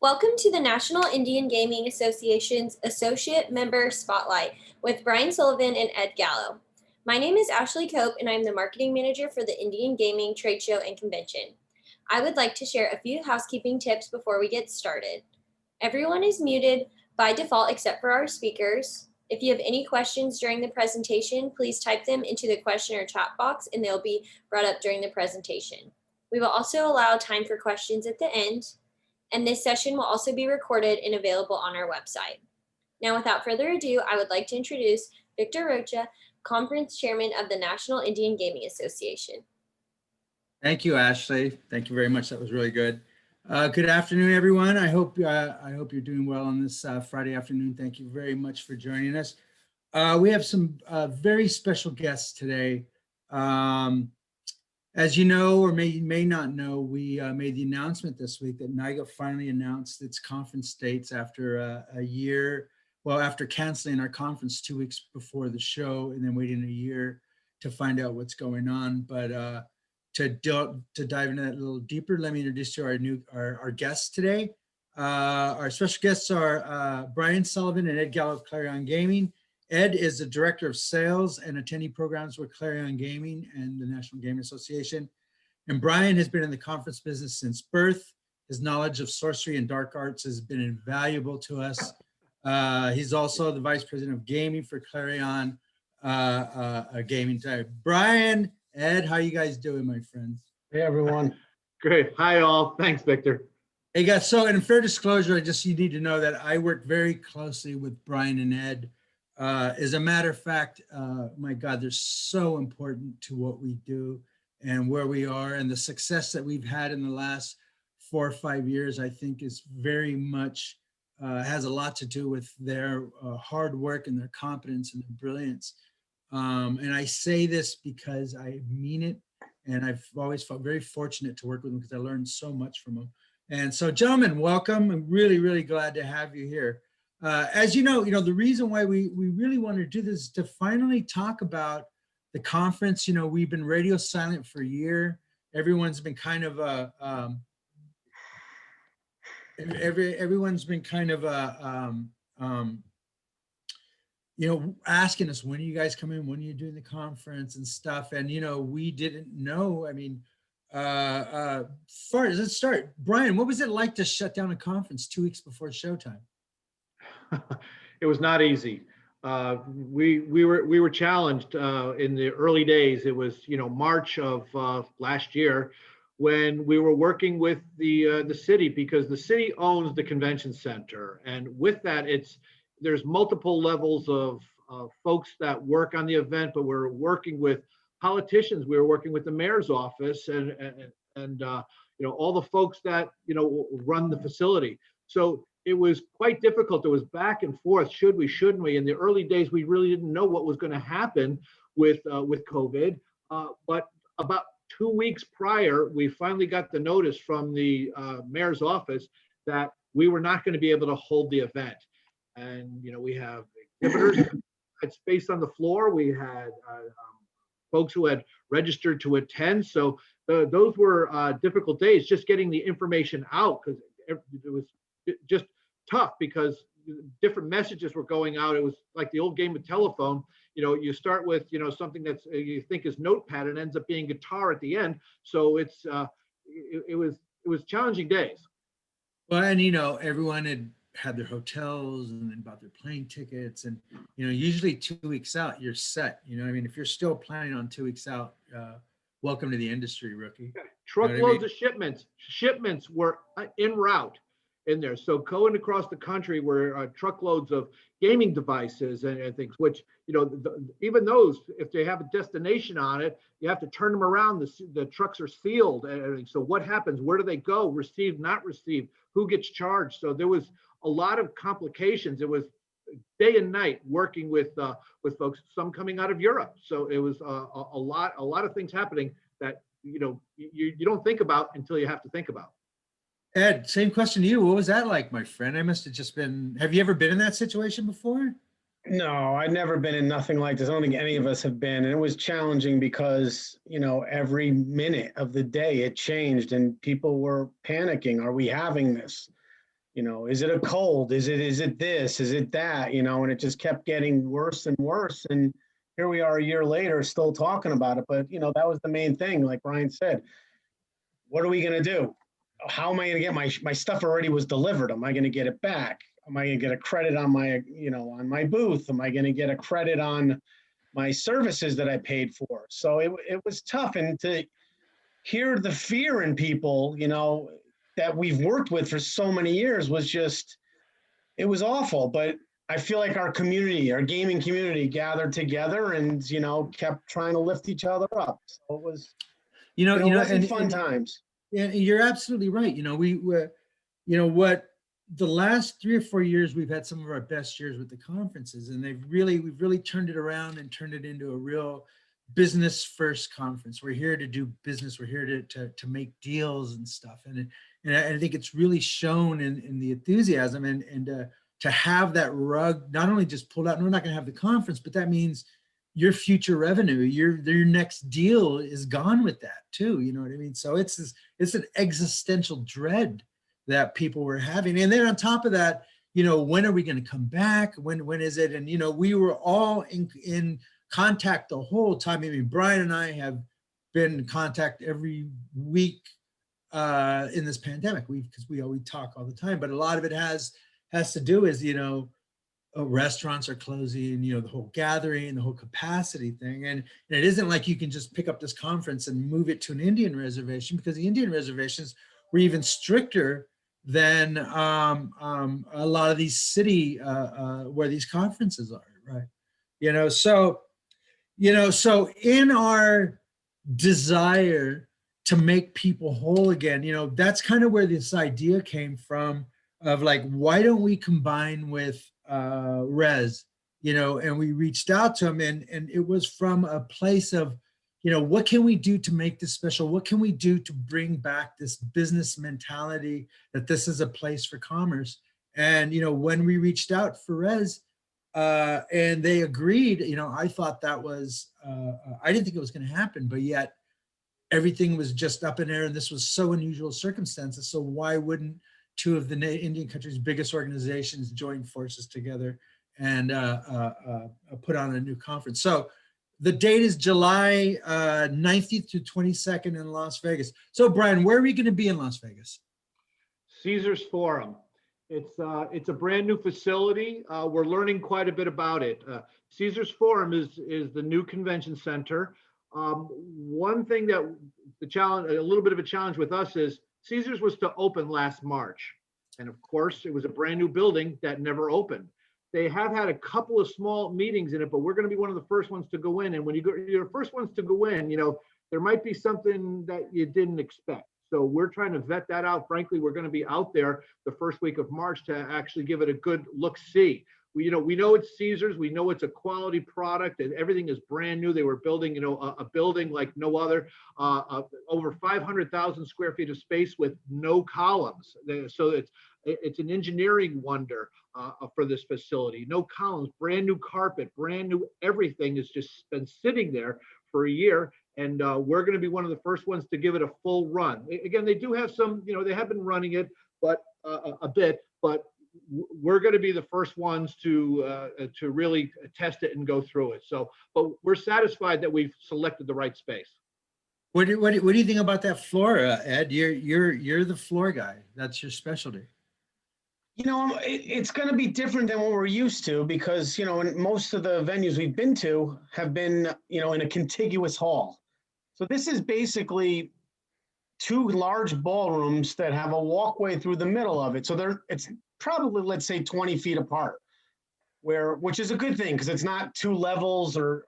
Welcome to the National Indian Gaming Association's Associate Member Spotlight with Brian Sullivan and Ed Gallo. My name is Ashley Cope and I'm the Marketing Manager for the Indian Gaming Trade Show and Convention. I would like to share a few housekeeping tips before we get started. Everyone is muted by default except for our speakers. If you have any questions during the presentation, please type them into the question or chat box and they'll be brought up during the presentation. We will also allow time for questions at the end. And this session will also be recorded and available on our website. Now, without further ado, I would like to introduce Victor Rocha, Conference Chairman of the National Indian Gaming Association. Thank you, Ashley. Thank you very much. That was really good. Good afternoon, everyone. I hope you're doing well on this Friday afternoon. Thank you very much for joining us. We have some very special guests today. As you know, or may not know, we made the announcement this week that NIGA finally announced its conference dates after a year, well, after canceling our conference 2 weeks before the show and then waiting a year to find out what's going on. But to dive into that a little deeper, let me introduce you to our guests today. Our special guests are Brian Sullivan and Ed Gallo of Clarion Gaming. Ed is the Director of Sales and Attendee Programs with Clarion Gaming and the National Gaming Association. And Brian has been in the conference business since birth. His knowledge of sorcery and dark arts has been invaluable to us. He's also the Vice President of Gaming for Clarion Gaming type. Brian, Ed, how you guys doing, my friends? Hey, everyone. Great. Hi, all. Thanks, Victor. Hey, guys. So in fair disclosure, you need to know that I work very closely with Brian and Ed. As a matter of fact, my God, they're so important to what we do and where we are, and the success that we've had in the last 4 or 5 years, I think is very much, has a lot to do with their hard work and their competence and their brilliance. And I say this because I mean it, and I've always felt very fortunate to work with them because I learned so much from them. And so, gentlemen, welcome. I'm really, really glad to have you here. As you know, the reason why we really want to do this is to finally talk about the conference. You know, we've been radio silent for a year. Everyone's been kind of asking us, when are you guys coming? When are you doing the conference and stuff? And we didn't know. I mean, let's start. Brian, what was it like to shut down a conference 2 weeks before showtime? It was not easy. We were challenged in the early days. It was March of last year when we were working with the city, because the city owns the convention center, and with that there's multiple levels of folks that work on the event, but we're working with politicians. We were working with the mayor's office and all the folks that run the facility. So it was quite difficult. It was back and forth. Should we, shouldn't we? In the early days, we really didn't know what was going to happen with COVID. But about 2 weeks prior, we finally got the notice from the mayor's office that we were not going to be able to hold the event. And we have exhibitors had space on the floor. We had folks who had registered to attend. So those were difficult days, just getting the information out, because it was just tough because different messages were going out. It was like the old game of telephone. You start with something that's you think is notepad and ends up being guitar at the end. So it was challenging days. Well, and everyone had their hotels and then bought their plane tickets, and usually 2 weeks out you're set. I mean, if you're still planning on 2 weeks out, welcome to the industry, rookie. Truckloads of shipments were en route in there. So going across the country were truckloads of gaming devices and things, which, even those, if they have a destination on it, you have to turn them around. The trucks are sealed and everything. So what happens? Where do they go? Received, not received? Who gets charged? So there was a lot of complications. It was day and night working with folks, some coming out of Europe. So it was a lot of things happening that, you don't think about until you have to think about. Ed, same question to you. What was that like, my friend? I must have just been, have you ever been in that situation before? No, I've never been in nothing like this. I don't think any of us have been. And it was challenging because, every minute of the day it changed and people were panicking. Are we having this? Is it a cold? Is it this? Is it that? And it just kept getting worse and worse. And here we are a year later, still talking about it. But, that was the main thing. Like Brian said, what are we going to do? How am I going to get my stuff already was delivered? Am I going to get it back? Am I going to get a credit on on my booth? Am I going to get a credit on my services that I paid for? So it was tough. And to hear the fear in people, that we've worked with for so many years it was awful. But I feel like our gaming community gathered together and, kept trying to lift each other up. So it was, fun times. Yeah, you're absolutely right. What the last 3 or 4 years, we've had some of our best years with the conferences, and we've really turned it around and turned it into a real business first conference. We're here to do business. We're here to make deals and stuff. And I think it's really shown in the enthusiasm and to have that rug not only just pulled out, and we're not going to have the conference, but that means your future revenue, your next deal is gone with that too. You know what I mean? So it's an existential dread that people were having. And then on top of that, when are we going to come back? When is it? And, we were all in contact the whole time. I mean, Brian and I have been in contact every week in this pandemic, because we talk all the time, but a lot of it has to do is, restaurants are closing, the whole gathering, the whole capacity thing. And it isn't like you can just pick up this conference and move it to an Indian reservation, because the Indian reservations were even stricter than a lot of these city where these conferences are, right? So in our desire to make people whole again, that's kind of where this idea came from of like, why don't we combine with Res, and we reached out to him, and it was from a place of, what can we do to make this special? What can we do to bring back this business mentality that this is a place for commerce? And, when we reached out for Res, and they agreed, I thought that was, I didn't think it was going to happen, but yet everything was just up in air, and this was so unusual circumstances. So why wouldn't two of the Indian country's biggest organizations join forces together and put on a new conference? So the date is July 19th to 22nd in Las Vegas. So Brian, where are we going to be in Las Vegas? Caesars Forum. It's a brand new facility. We're learning quite a bit about it. Caesars Forum is the new convention center. One thing that a little bit of a challenge with us is Caesars was to open last March. And of course, it was a brand new building that never opened. They have had a couple of small meetings in it, but we're going to be one of the first ones to go in. And when you're the first ones to go in, there might be something that you didn't expect. So we're trying to vet that out. Frankly, we're going to be out there the first week of March to actually give it a good look-see. We know it's Caesars. We know it's a quality product, and everything is brand new. They were building, a building like no other, over 500,000 square feet of space with no columns. So it's an engineering wonder for this facility. No columns, brand new carpet, brand new everything has just been sitting there for a year. And we're going to be one of the first ones to give it a full run. Again, they do have some, they have been running it, but a bit, but we're going to be the first ones to really test it and go through it. So, but we're satisfied that we've selected the right space. What do you think about that floor, Ed? You're the floor guy. That's your specialty. It's going to be different than what we're used to, because in most of the venues we've been to have been in a contiguous hall. So this is basically two large ballrooms that have a walkway through the middle of it. So it's probably, let's say, 20 feet apart, which is a good thing, because it's not two levels or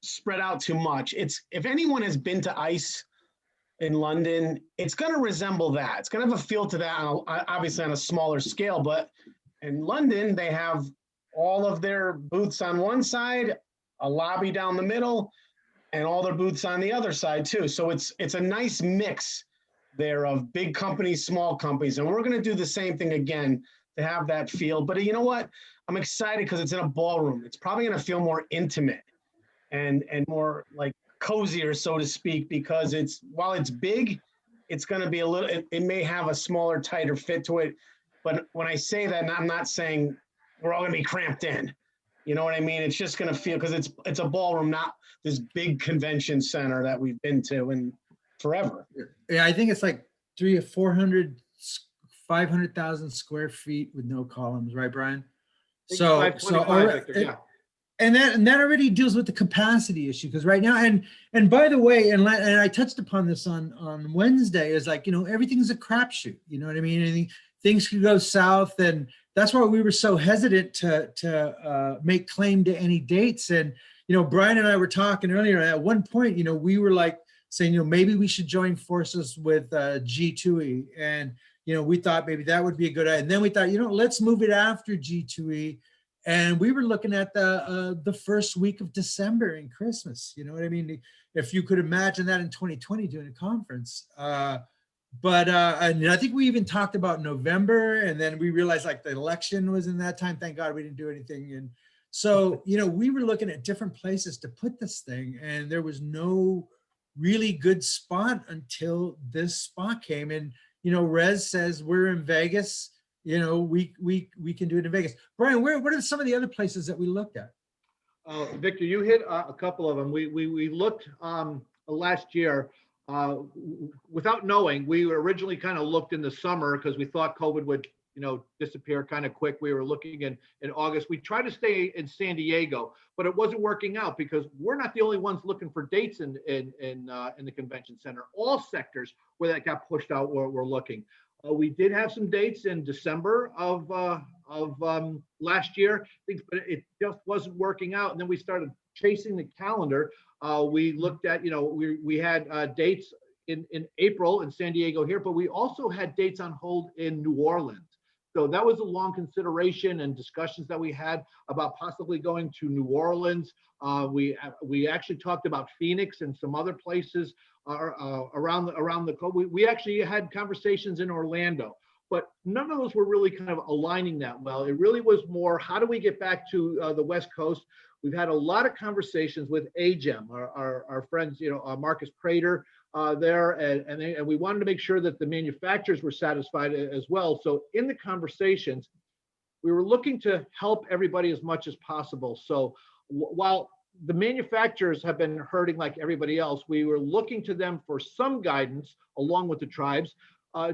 spread out too much. If anyone has been to ICE in London, it's going to resemble that. It's going to have a feel to that, obviously on a smaller scale. But in London, they have all of their booths on one side, a lobby down the middle, and all their booths on the other side too. So it's a nice mix there of big companies, small companies. And we're going to do the same thing again to have that feel. But you know what? I'm excited because it's in a ballroom. It's probably going to feel more intimate and more like cozier, so to speak, because while it's big, it's going to be it may have a smaller, tighter fit to it. But when I say that, I'm not saying we're all going to be cramped in. You know what I mean? It's just going to feel, because it's a ballroom, not this big convention center that we've been to in forever. Yeah, I think it's like 300 or 400, 500,000 square feet with no columns, right, Brian? So, 525, Victor, yeah. And that already deals with the capacity issue, because right now, and by the way, and I touched upon this on Wednesday, is like, everything's a crapshoot. You know what I mean? Things could go south, and that's why we were so hesitant to make claim to any dates. And Brian and I were talking earlier. At one point, we were like saying, maybe we should join forces with G2E, and we thought maybe that would be a good idea. And then we thought, let's move it after G2E. And we were looking at the first week of December and Christmas. You know what I mean? If you could imagine that in 2020 doing a conference. But and I think we even talked about November, and then we realized like the election was in that time. Thank God we didn't do anything. And so, we were looking at different places to put this thing, and there was no really good spot until this spot came. And, Rez says we're in Vegas. We can do it in Vegas. Brian, what are some of the other places that we looked at? Victor, you hit a couple of them. We looked last year without knowing. We originally kind of looked in the summer because we thought COVID would disappear kind of quick. We were looking in August. We tried to stay in San Diego, but it wasn't working out because we're not the only ones looking for dates in the convention center. All sectors where that got pushed out were looking. We did have some dates in December of last year, but it just wasn't working out. And then we started chasing the calendar. We looked at, we had dates in April in San Diego here, but we also had dates on hold in New Orleans. So that was a long consideration and discussions that we had about possibly going to New Orleans. We actually talked about Phoenix and some other places around the coast. We actually had conversations in Orlando, but none of those were really kind of aligning that well. It really was more, how do we get back to the West Coast? We've had a lot of conversations with AGEM, our friends, Marcus Prater there, and we wanted to make sure that the manufacturers were satisfied as well. So in the conversations, we were looking to help everybody as much as possible. So while the manufacturers have been hurting like everybody else, we were looking to them for some guidance along with the tribes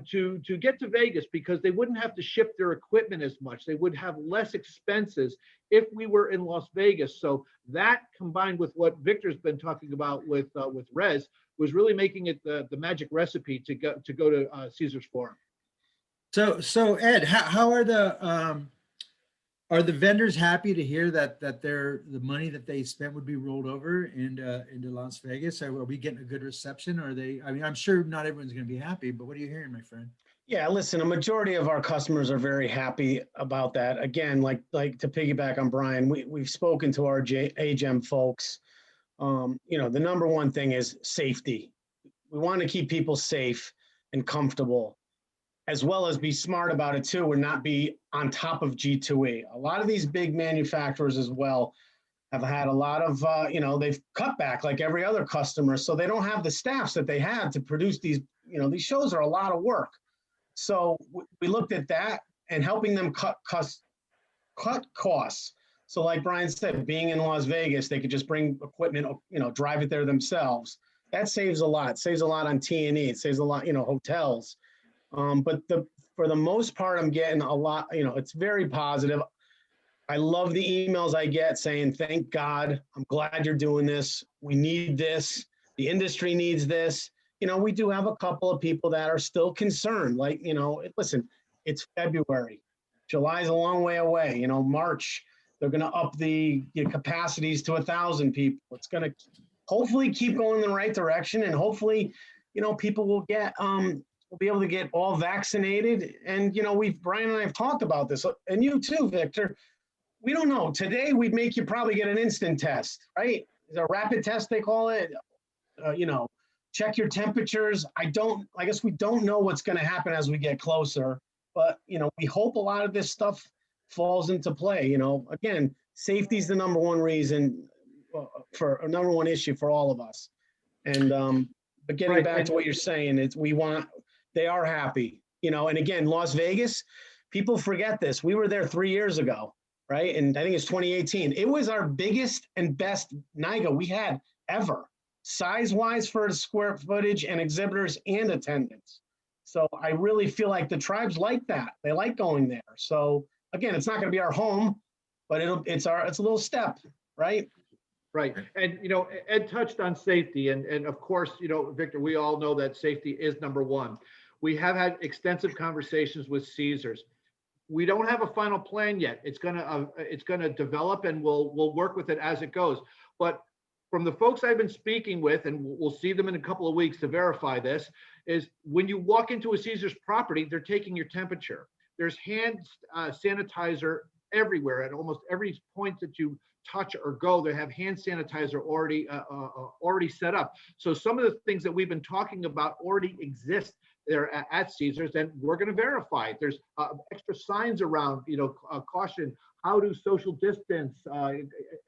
to get to Vegas, because they wouldn't have to ship their equipment as much. They would have less expenses if we were in Las Vegas. So that, combined with what Victor's been talking about with Rez, was really making it the magic recipe to go to Caesar's Forum. So Ed, how are the vendors happy to hear that the money that they spent would be rolled over into Las Vegas? Are we getting a good reception? Are they? I mean, I'm sure not everyone's going to be happy, but what are you hearing, my friend? Yeah, listen, a majority of our customers are very happy about that. Again, like to piggyback on Brian, we've spoken to our AGEM folks. The number one thing is safety. We want to keep people safe and comfortable, as well as be smart about it too, and not be on top of G2E. A lot of these big manufacturers as well have had a lot of, they've cut back like every other customer, so they don't have the staffs that they had to produce these, these shows are a lot of work. So we looked at that and helping them cut costs. So like Brian said, being in Las Vegas, they could just bring equipment, drive it there themselves. That saves a lot. It saves a lot on T&E. It saves a lot, hotels. But for the most part, I'm getting a lot, it's very positive. I love the emails I get saying, thank God, I'm glad you're doing this. We need this. The industry needs this. We do have a couple of people that are still concerned. Like, listen, it's February. July's a long way away. March, they're going to up the capacities to 1,000 people. It's going to hopefully keep going in the right direction. And hopefully, people will get, we'll be able to get all vaccinated. And, Brian and I have talked about this, and you too, Victor. We don't know. Today, we'd make you probably get an instant test, right? A rapid test, they call it. Check your temperatures. I guess we don't know what's going to happen as we get closer. But, we hope a lot of this stuff falls into play. Again, safety is the number one reason for a number one issue for all of us. And, but getting back to what you're saying, they are happy, and again, Las Vegas, People forget this. We were there 3 years ago, right? And I think it's 2018. It was our biggest and best NIGA we had ever, size-wise for square footage and exhibitors and attendance. So I really feel like the tribes like that. They like going there. So again, it's not going to be our home, but it's a little step, right? Right. And, you know, Ed touched on safety. And of course, you know, Victor, we all know that safety is number one. We have had extensive conversations with Caesars. We don't have a final plan yet. It's gonna develop, and we'll work with it as it goes. But from the folks I've been speaking with, and we'll see them in a couple of weeks to verify this, is when you walk into a Caesars property, they're taking your temperature. There's hand sanitizer everywhere at almost every point that you touch or go. They have hand sanitizer already set up. So some of the things that we've been talking about already exist there at Caesars, and we're going to verify it. There's extra signs around, you know, caution, how to social distance,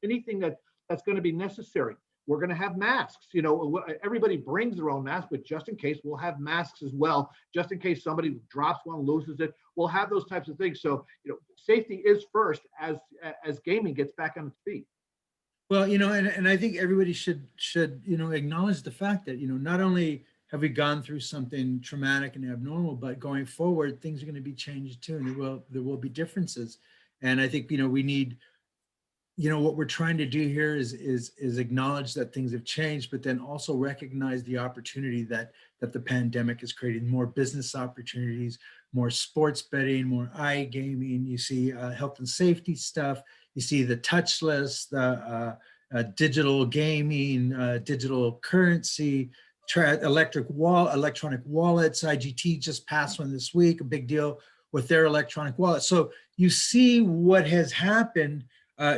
anything that's going to be necessary. We're going to have masks. You know, everybody brings their own mask, but just in case, we'll have masks as well, just in case somebody drops one, loses it. We'll have those types of things. So, you know, safety is first as gaming gets back on its feet. Well, you know, and I think everybody should, you know, acknowledge the fact that, you know, not only have we gone through something traumatic and abnormal, but going forward, things are going to be changed too, and there will be differences. And I think, you know, we need, you know, what we're trying to do here is acknowledge that things have changed, but then also recognize the opportunity that the pandemic has created: more business opportunities, more sports betting, more iGaming. You see health and safety stuff. You see the touchless, the digital gaming, digital currency, electronic wallets. IGT just passed one this week, a big deal with their electronic wallet. So you see what has happened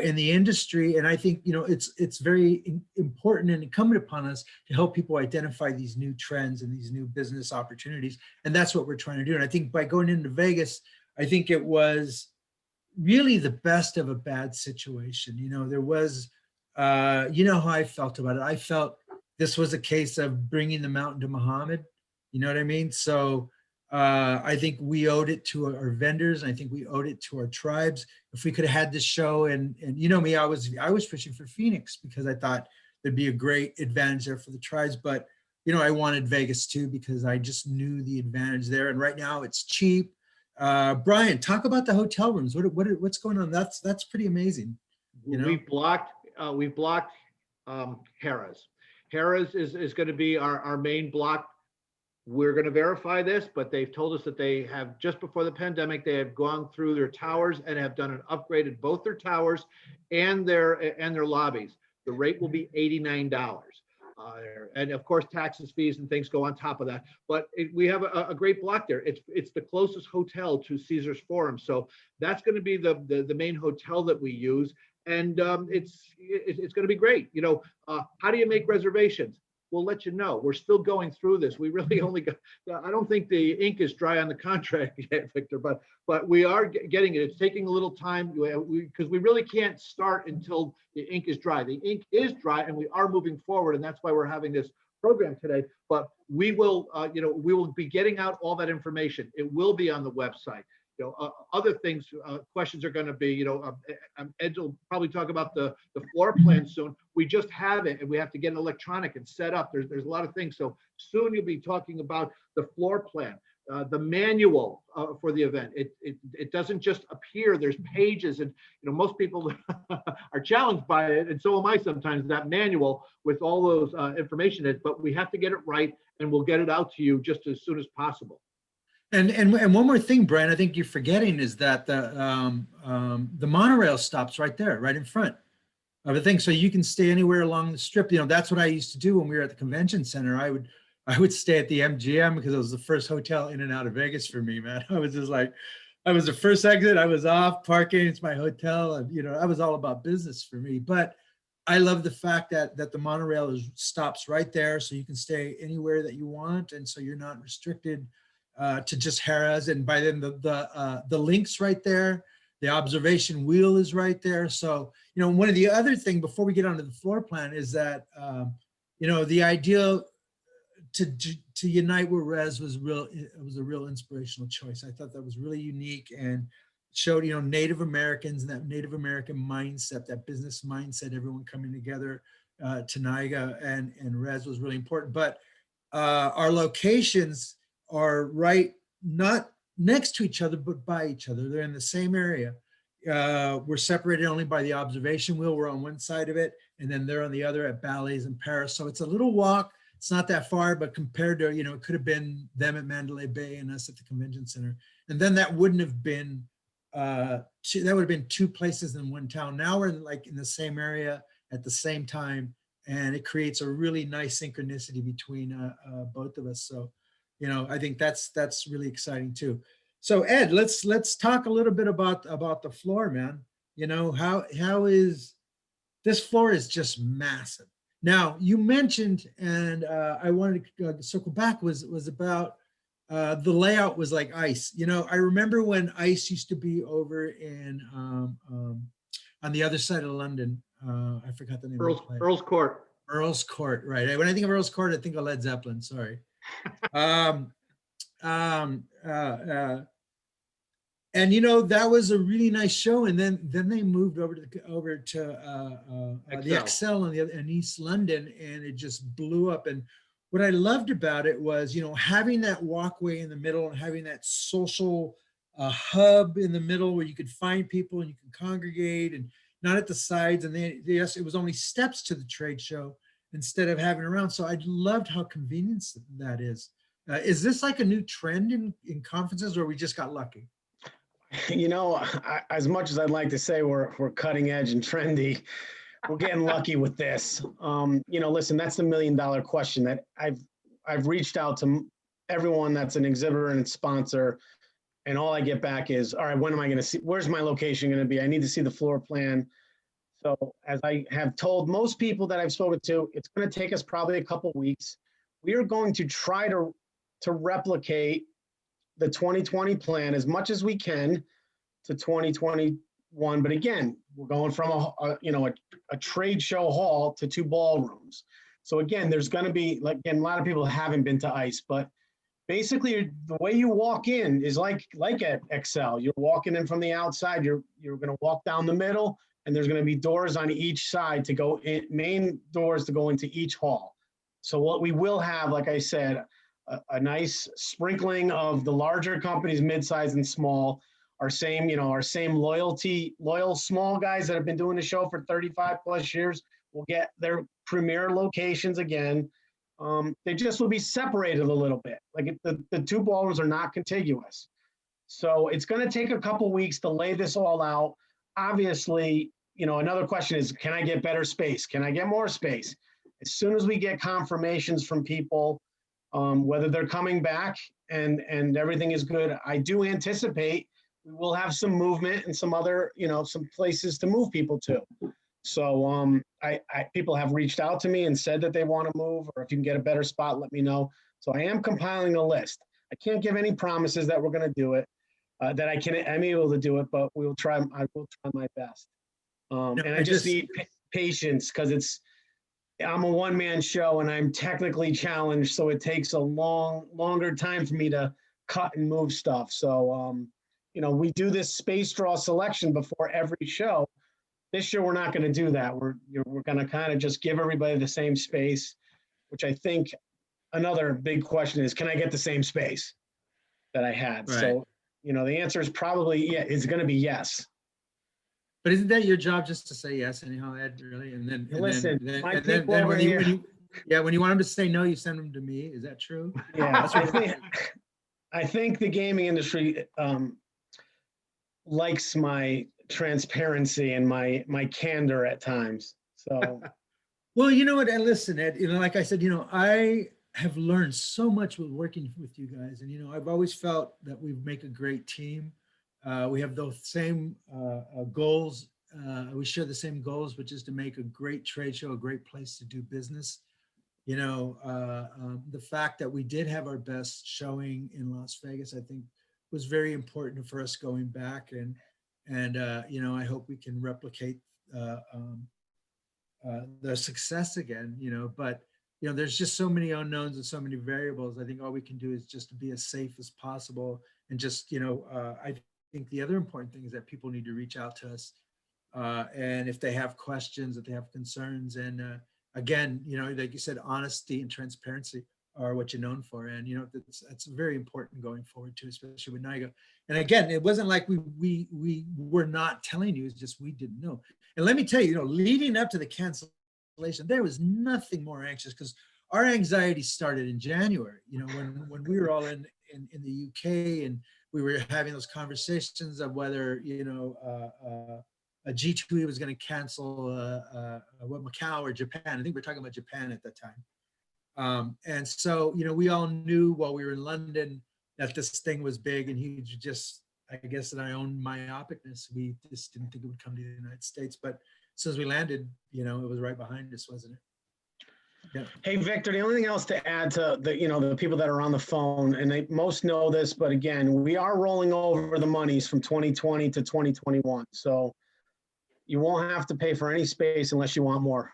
in the industry, and I think, you know, it's very important and incumbent upon us to help people identify these new trends and these new business opportunities, and that's what we're trying to do. And I think by going into Vegas, I think it was really the best of a bad situation. You know, there was, you know how I felt about it. I felt this was a case of bringing the mountain to Muhammad. You know what I mean? So I think we owed it to our vendors. And I think we owed it to our tribes. If we could have had this show, and you know me, I was pushing for Phoenix because I thought there'd be a great advantage there for the tribes. But you know, I wanted Vegas too because I just knew the advantage there. And right now it's cheap. Brian, talk about the hotel rooms. What's going on? That's pretty amazing. You know, we've blocked Harrah's. Harrah's is going to be our main block. We're going to verify this, but they've told us that they have, just before the pandemic, they have gone through their towers and have done an upgraded both their towers and their lobbies. The rate will be $89. And of course, taxes, fees, and things go on top of that. But we have a great block there. It's the closest hotel to Caesars Forum, so that's going to be the main hotel that we use, and it's going to be great. You know, how do you make reservations? We'll let you know. We're still going through this. We really only got, I don't think the ink is dry on the contract yet, Victor, but we are getting it. It's taking a little time because we really can't start until the ink is dry. The ink is dry and we are moving forward, and that's why we're having this program today. But we will, you know, we will be getting out all that information. It will be on the website. You know, other things, questions are going to be, you know, Ed will probably talk about the floor plan soon. We just have it, and we have to get it electronic and set up. There's a lot of things. So soon you'll be talking about the floor plan, the manual for the event. It doesn't just appear. There's pages, and you know, most people are challenged by it, and so am I sometimes. That manual with all those information in it, but we have to get it right, and we'll get it out to you just as soon as possible. And one more thing, Brian, I think you're forgetting is that the monorail stops right there, right in front of the thing. So you can stay anywhere along the strip. You know, that's what I used to do when we were at the convention center. I would stay at the MGM because it was the first hotel in and out of Vegas for me, man. I was just like, I was the first exit. I was off parking. It's my hotel. And, you know, I was all about business for me. But I love the fact that the monorail stops right there. So you can stay anywhere that you want. And so you're not restricted to just Harrah's, and by then the link's right there, the observation wheel is right there. So, you know, one of the other thing before we get onto the floor plan is that, you know, the idea to unite with Res was real. It was a real inspirational choice. I thought that was really unique and showed, Native Americans and that Native American mindset, that business mindset, everyone coming together to NIGA and Res was really important. But our locations are not next to each other, but by each other. They're in the same area. We're separated only by the observation wheel. We're on one side of it, and then they're on the other at Ballets in Paris. So it's a little walk. It's not that far, but compared to, it could have been them at Mandalay Bay and us at the convention center. And then that wouldn't have been, that would have been two places in one town. Now we're like in the same area at the same time, and it creates a really nice synchronicity between both of us. So, I think that's really exciting too. So Ed, let's talk a little bit about the floor, man. How is this floor is just massive. Now you mentioned, and I wanted to circle back, was about the layout was like ice. I remember when ice used to be over in on the other side of London. I forgot the name of the place. Earl's Court. Earl's Court, right? When I think of Earl's Court, I think of Led Zeppelin. Sorry. And that was a really nice show. And then they moved over to the Excel in East London, and it just blew up. And what I loved about it was, having that walkway in the middle and having that social hub in the middle where you could find people and you could congregate, and not at the sides. And it was only steps to the trade show instead of having around. So I loved how convenient that is. Is this like a new trend in conferences, or we just got lucky? As much as I'd like to say we're cutting edge and trendy, we're getting lucky with this. Listen, that's the $1 million question that I've reached out to everyone that's an exhibitor and sponsor, and all I get back is, all right, when am I going to see, where's my location going to be? I need to see the floor plan. So as I have told most people that I've spoken to, it's going to take us probably a couple weeks. We are going to try to replicate the 2020 plan as much as we can to 2021. But again, we're going from a trade show hall to 2 ballrooms. So again, there's going to be, a lot of people haven't been to ICE, but basically the way you walk in is like at Excel. You're walking in from the outside. You're going to walk down the middle, and there's going to be doors on each side to go in, main doors to go into each hall. So what we will have, like I said, a nice sprinkling of the larger companies, mid-size and small, our same loyal small guys that have been doing the show for 35 plus years will get their premier locations again. They just will be separated a little bit. Like the 2 ballrooms are not contiguous. So it's going to take a couple weeks to lay this all out. Obviously, another question is, can I get better space? Can I get more space? As soon as we get confirmations from people, whether they're coming back and everything is good, I do anticipate we will have some movement and some other, some places to move people to. So people have reached out to me and said that they want to move, or if you can get a better spot, let me know. So I am compiling a list. I can't give any promises that we're going to do it, I'm able to do it, but I will try my best. And I just need patience, because I'm a one-man show and I'm technically challenged, so it takes a longer time for me to cut and move stuff. So, we do this space draw selection before every show. This year, we're not going to do that. We're going to kind of just give everybody the same space, which I think another big question is, can I get the same space that I had? Right. So, the answer is probably, it's going to be yes. But isn't that your job, just to say yes anyhow, Ed, really? And then when you want him to say no, you send him to me. Is that true? Yeah, I think the gaming industry likes my transparency and my candor at times. So, well, you know what? And listen, Ed. Like I said, I have learned so much with working with you guys, and I've always felt that we make a great team. We have those same goals. We share the same goals, which is to make a great trade show, a great place to do business. The fact that we did have our best showing in Las Vegas, I think, was very important for us going back. And I hope we can replicate the success again. But there's just so many unknowns and so many variables. I think all we can do is just to be as safe as possible. And just, I think the other important thing is that people need to reach out to us. And if they have questions, if they have concerns, and again, like you said, honesty and transparency are what you're known for. And, that's very important going forward too, especially with NIGA. And again, it wasn't like we were not telling you, it's just we didn't know. And let me tell you, leading up to the cancellation, there was nothing more anxious, because our anxiety started in January, when we were all in the UK, and we were having those conversations of whether, a G2E was going to cancel Macau or Japan. I think we're talking about Japan at that time. And so, we all knew while we were in London that this thing was big and huge. Just, I guess, in our own myopicness, we just didn't think it would come to the United States. But as soon as we landed, it was right behind us, wasn't it? Yeah. Hey, Victor, the only thing else to add to the people that are on the phone, and they most know this, but again, we are rolling over the monies from 2020 to 2021. So you won't have to pay for any space unless you want more.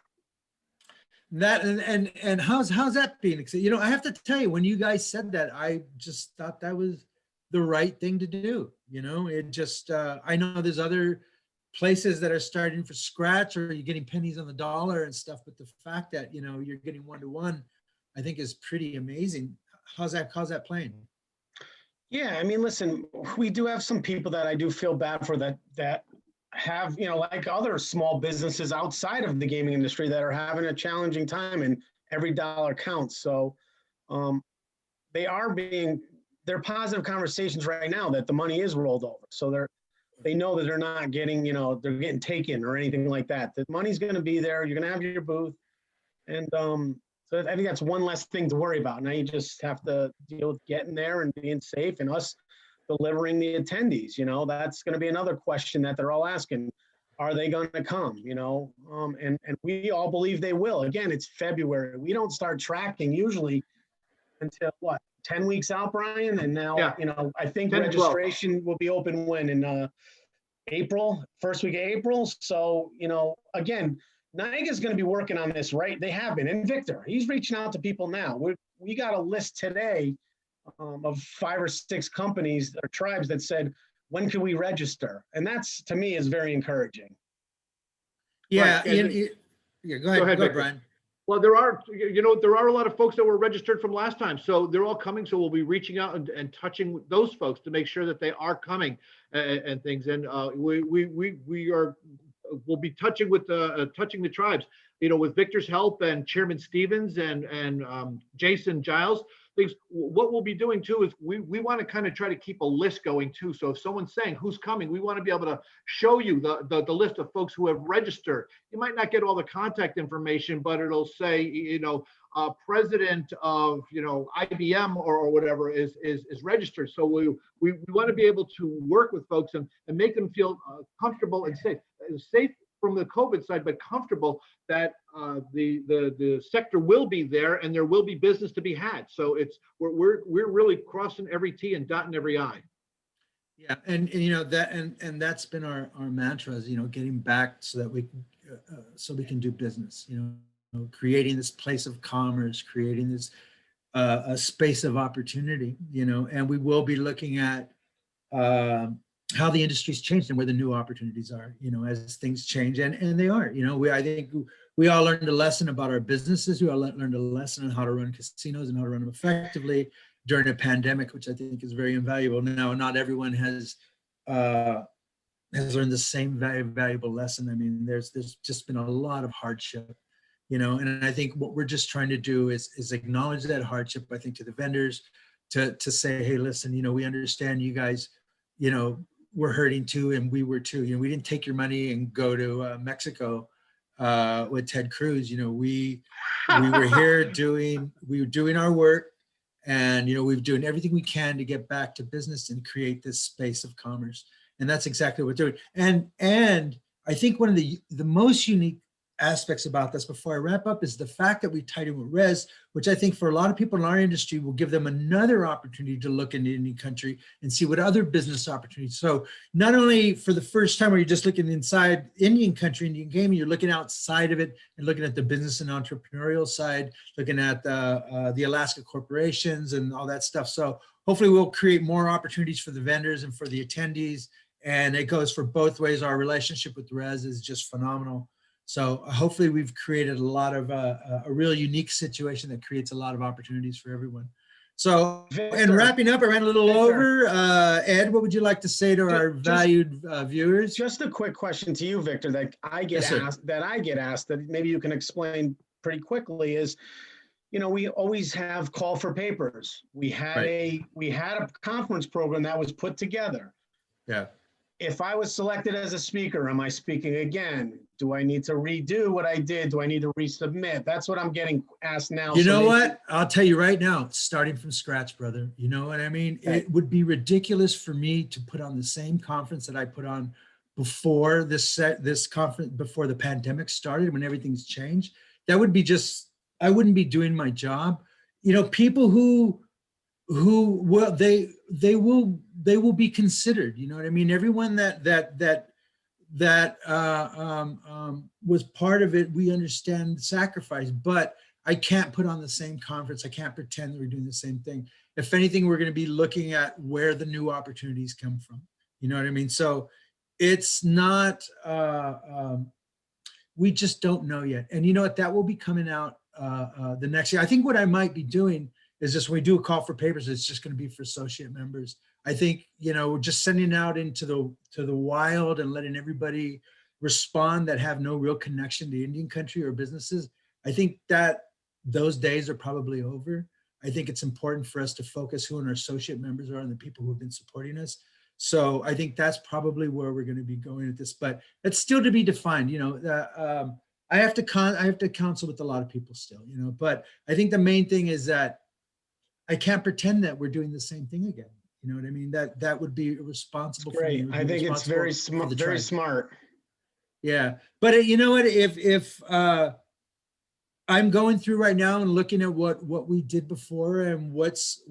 That and how's that being? I have to tell you, when you guys said that, I just thought that was the right thing to do. It just, I know there's other places that are starting from scratch, or you're getting pennies on the dollar and stuff, but the fact that, you're getting 1-to-1, I think is pretty amazing. How's that playing? Yeah, I mean, listen, we do have some people that I do feel bad for that have, like other small businesses outside of the gaming industry that are having a challenging time, and every dollar counts. So they're positive conversations right now that the money is rolled over. So they know that they're not getting, they're getting taken or anything like that. The money's going to be there. You're going to have your booth. And so I think that's one less thing to worry about. Now you just have to deal with getting there and being safe, and us delivering the attendees. That's going to be another question that they're all asking. Are they going to come? And we all believe they will. Again, it's February. We don't start tracking usually until 10 weeks out, Brian? And now, Yeah. I think 10 to 12. registration will be open when? In April, first week of April. So, again, NIGA is going to be working on this, right? They have been. And Victor, he's reaching out to people now. We got a list today of 5 or 6 companies or tribes that said, when can we register? And that's, to me, is very encouraging. Yeah. Right. Go ahead, Victor. Brian. Well, there are a lot of folks that were registered from last time, so they're all coming. So we'll be reaching out and touching those folks to make sure that they are coming and things. And we'll be touching the tribes, with Victor's help and Chairman Stevens and Jason Giles. Things. What we'll be doing too is we want to kind of try to keep a list going too. So if someone's saying who's coming, we want to be able to show you the list of folks who have registered. You might not get all the contact information, but it'll say, president of, IBM or whatever is registered. So we want to be able to work with folks and make them feel comfortable and safe from the COVID side, but comfortable that the sector will be there and there will be business to be had. So we're really crossing every T and dotting every I. Yeah, and that's been our mantra is, getting back so that we can do business. Creating this place of commerce, creating this a space of opportunity. And we will be looking at how the industry's changed and where the new opportunities are, as things change, and they are. I think we all learned a lesson about our businesses. We all learned a lesson on how to run casinos and how to run them effectively during a pandemic, which I think is very invaluable. Now, not everyone has learned the same valuable lesson. I mean, there's just been a lot of hardship, and I think what we're just trying to do is acknowledge that hardship. I think to the vendors, to say, hey, listen, we understand you guys, we're hurting too, and we were too. We didn't take your money and go to Mexico with Ted Cruz. We were here we were doing our work, and we're doing everything we can to get back to business and create this space of commerce. And that's exactly what we're doing. And I think one of the most unique aspects about this before I wrap up is the fact that we tied in with Res, which I think for a lot of people in our industry will give them another opportunity to look into Indian country and see what other business opportunities. So not only for the first time where you're just looking inside Indian country, Indian gaming, you're looking outside of it and looking at the business and entrepreneurial side, looking at the Alaska corporations and all that stuff. So hopefully we'll create more opportunities for the vendors and for the attendees. And it goes for both ways. Our relationship with Res is just phenomenal. So hopefully we've created a lot of a real unique situation that creates a lot of opportunities for everyone. So, and wrapping up, I ran a little over. Ed, what would you like to say to our valued viewers? Just a quick question to you, Victor, that I get asked, that maybe you can explain pretty quickly is, we always have call for papers. We had a conference program that was put together. Yeah. If I was selected as a speaker, am I speaking again? Do I need to redo what I did? Do I need to resubmit? That's what I'm getting asked now. You know what? I'll tell you right now, starting from scratch, brother. You know what I mean? Okay. It would be ridiculous for me to put on the same conference that I put on before this conference, before the pandemic started, when everything's changed. That would be just, I wouldn't be doing my job. People who will, they will be considered, you know what I mean? Everyone that was part of it, we understand the sacrifice, but I can't put on the same conference. I can't pretend that we're doing the same thing. If anything, we're going to be looking at where the new opportunities come from. You know what I mean? So it's not, we just don't know yet. And you know what, that will be coming out the next year. I think what I might be doing is just when we do a call for papers, it's just going to be for associate members. I think, just sending out into the wild and letting everybody respond that have no real connection to Indian country or businesses. I think that those days are probably over. I think it's important for us to focus who our associate members are and the people who have been supporting us. So I think that's probably where we're going to be going at this, but it's still to be defined. I have to counsel with a lot of people still, but I think the main thing is that I can't pretend that we're doing the same thing again. You know what I mean? That would be irresponsible. Great. I think it's very smart. Very smart. Yeah, but you know what? If I'm going through right now and looking at what we did before and what's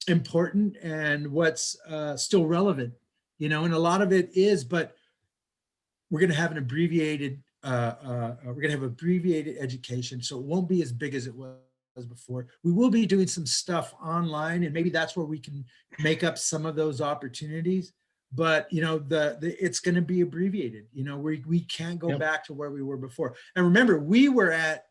important and what's still relevant, and a lot of it is, but we're going to have an abbreviated education, so it won't be as big as it was before. We will be doing some stuff online, and maybe that's where we can make up some of those opportunities. But it's going to be abbreviated. We can't go back to where we were before. And remember, we were at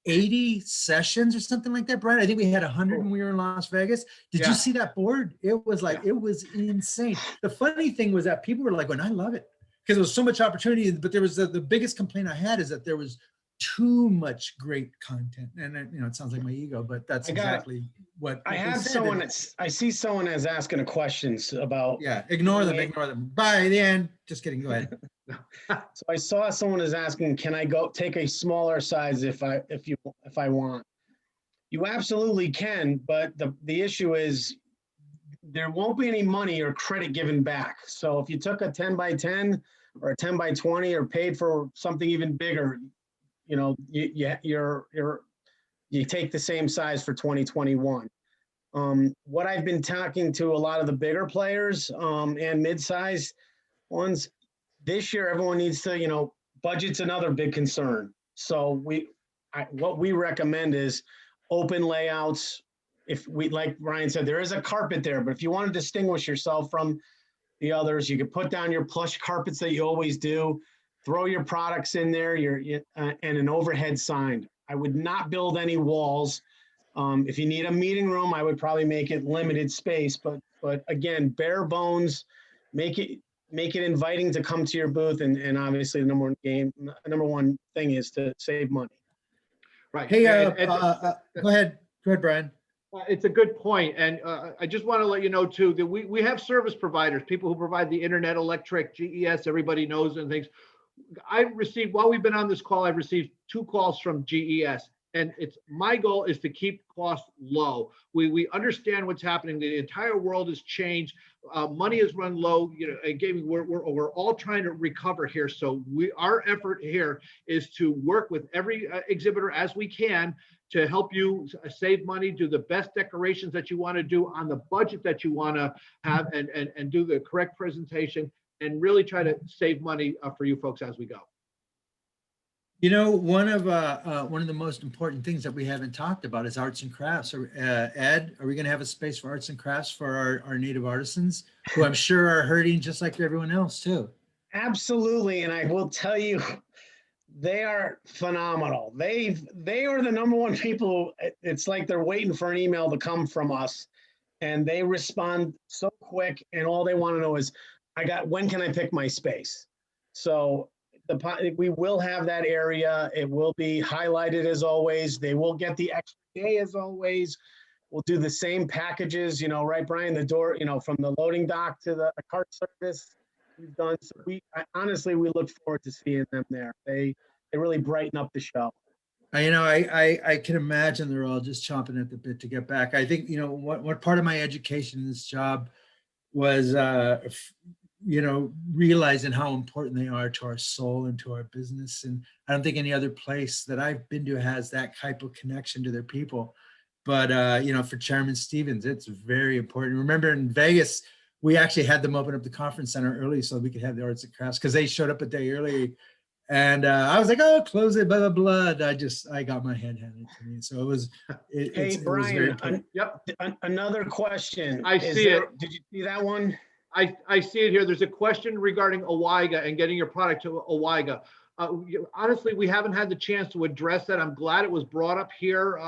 80 sessions or something like that, Brian. I think we had 100 when we were in Las Vegas. Did you see that board? It was like, it was insane. The funny thing was that people were like, "Well, I love it," because there was so much opportunity. But there was the biggest complaint I had is that there was too much great content. And it sounds like my ego, but that's exactly what I have. I see someone is asking a questions about. Yeah, ignore them. By the end, just kidding. Go ahead. So I saw someone is asking, can I go take a smaller size if I want? You absolutely can, but the issue is there won't be any money or credit given back. So if you took a 10 by 10 or a 10 by 20 or paid for something even bigger, you take the same size for 2021. What I've been talking to a lot of the bigger players and mid-sized ones this year, everyone needs to, budget's another big concern. So what we recommend is open layouts. If we, like Brian said, there is a carpet there, but if you want to distinguish yourself from the others, you could put down your plush carpets that you always do. Throw your products in there, and an overhead sign. I would not build any walls. If you need a meeting room, I would probably make it limited space. But again, bare bones. Make it inviting to come to your booth, and obviously the number one thing is to save money. Right. Hey, go ahead, Brian. It's a good point, and I just want to let you know too that we have service providers, people who provide the internet, electric, GES. Everybody knows and things. While we've been on this call, I've received 2 calls from GES. And my goal is to keep costs low. We understand what's happening. The entire world has changed. Money has run low. And gaming, we're all trying to recover here. So our effort here is to work with every exhibitor as we can to help you save money, do the best decorations that you want to do on the budget that you want to have, and do the correct presentation, and really try to save money for you folks as we go. One of the most important things that we haven't talked about is arts and crafts. Ed, are we going to have a space for arts and crafts for our native artisans, who I'm sure are hurting just like everyone else too? Absolutely, and I will tell you, they are phenomenal. They are the number one people. It's like they're waiting for an email to come from us, and they respond so quick. And all they want to know is, when can I pick my space? So we will have that area. It will be highlighted as always. They will get the extra day as always. We'll do the same packages, right, Brian? The door, from the loading dock to the cart service we've done. So honestly, we look forward to seeing them there. They really brighten up the show. I can imagine they're all just chomping at the bit to get back. I think, what part of my education in this job was, realizing how important they are to our soul and to our business. And I don't think any other place that I've been to has that type of connection to their people. But, for Chairman Stevens, it's very important. Remember in Vegas, we actually had them open up the conference center early so we could have the arts and crafts, because they showed up a day early. And I was like, oh, close it, blah, blah, blah. I got my head handed to me. So it was, hey, Brian, yep. Another question. I see it. Did you see that one? I see it here. There's a question regarding OWIGA and getting your product to OWIGA. Honestly, we haven't had the chance to address that. I'm glad it was brought up here,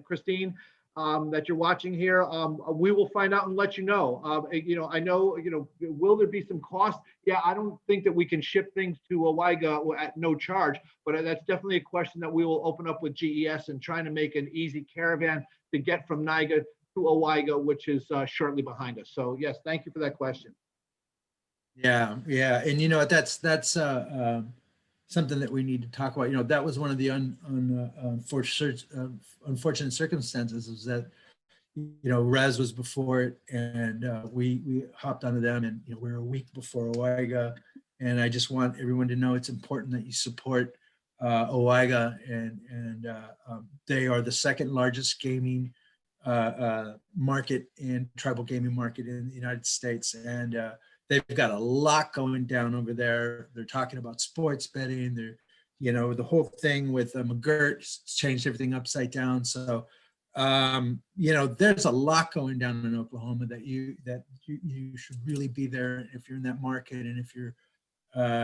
Christine, that you're watching here. We will find out and let you know. I know, will there be some cost? Yeah, I don't think that we can ship things to OWIGA at no charge, but that's definitely a question that we will open up with GES and trying to make an easy caravan to get from NIGA to OWIGA, which is shortly behind us. So yes, thank you for that question. Yeah. And that's something that we need to talk about. That was one of the unfortunate circumstances, is that Res was before it, and we hopped onto them, and we're a week before OWIGA, and I just want everyone to know it's important that you support OWIGA, and they are the second largest gaming market and tribal gaming market in the United States, and they've got a lot going down over there. They're talking about sports betting. They're, the whole thing with McGirt changed everything upside down. So, there's a lot going down in Oklahoma that you should really be there if you're in that market, and if you're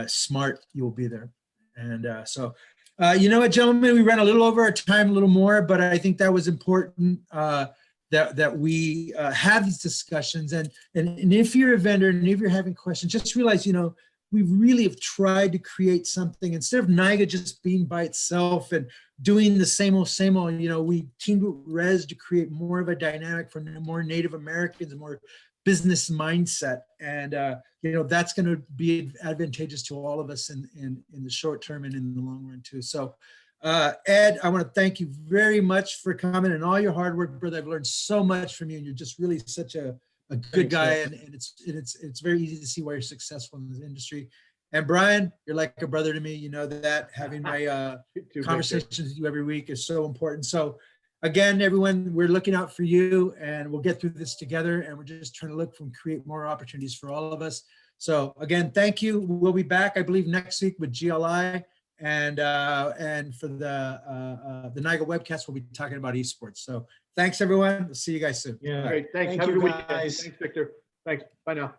smart, you'll be there. And so, you know what, gentlemen, we ran a little over our time, a little more, but I think that was important. That we have these discussions, and if you're a vendor and if you're having questions, just realize, we really have tried to create something instead of NIGA just being by itself and doing the same old, we teamed with Res to create more of a dynamic for more Native Americans, more business mindset. And, that's going to be advantageous to all of us in the short term and in the long run too. So, Ed, I want to thank you very much for coming and all your hard work, brother. I've learned so much from you, and you're just really such a good guy, and it's very easy to see why you're successful in this industry. And Brian, you're like a brother to me. You know that having my conversations with you every week is so important. So again, everyone, we're looking out for you, and we'll get through this together, and we're just trying to look and create more opportunities for all of us. So again, thank you. We'll be back, I believe, next week with GLI. And for the NIGA webcast, we'll be talking about esports. So thanks, everyone. We'll see you guys soon. Yeah. Great. Thanks. Thank Have a you, good weekend. guys. Thanks, Victor. Thanks. Bye now.